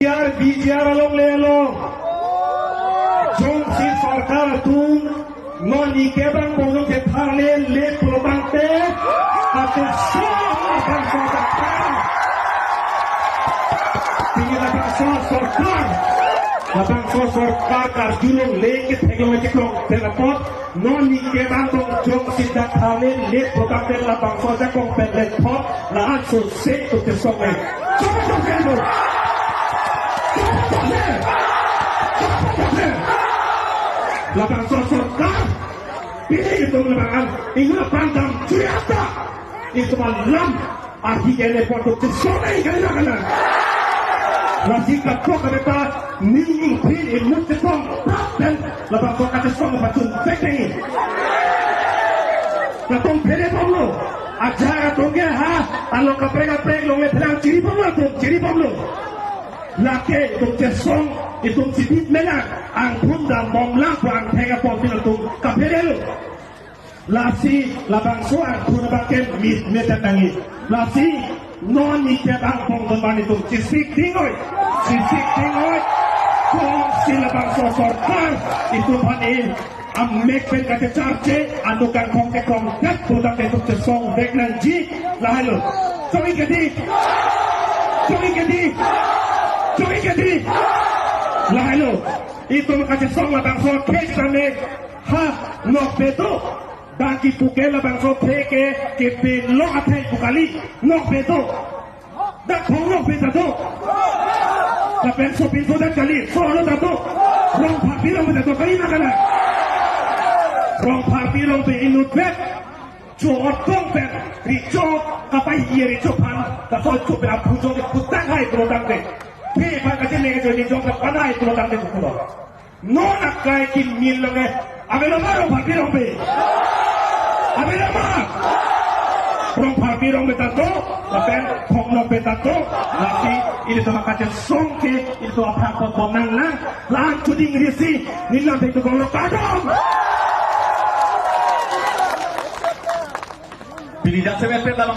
biar along lelo jong si sarkar tu noni kebang bojong ke thane le probante ate semua bangsa sarkar tinggi bangsa sarkar bangsa sarkar karjulung leke teknologi kong telepon noni kebang bojong si thane le probante la bangsa jakong telepon la anso se to te songe coba Lapang sarkar pilih itu melebaran ingat pandang cerita itu malam akhirnya produksi sore kali-kali lagi kapok kita ning pilih mutong dan lapang sarkar itu macam teknik lapang pilih pemlo ajar tongge ha alo kaprek lo ngelang ciri pemlo laki itu song itu sidit menak ang bunda momlang po ang tega po pinatong kapirelo lasi labang suang kuna baken mit metatangi lasi non ni kebang pong domban itu sisik tingoy kung sila bang sarkar itu panin ang mekpen kate charge anu kan kongke kongkat putak itu song deknan ji lahalo coy kedi lahalo itu makasih song labang so kesane ha no beto bagi pukela bang so peke ke pelo atai bukali no beto da kono beto da penso pinto da kali solo dato rong papiro beto kali nakala rong papiro be inutbet jotong pen rico kapai yeri copan da so cope apujo de putang hai produk de pe pagate lege jodi jong panai produk de kulo no nakai ki milonge abelo maro papiro be abelo maro rong papiro betato tapi konglo betato lagi ini sama kaca songke itu apa bonang lang lang cuding risi nilang itu konglo kadang pilih dan semen dalam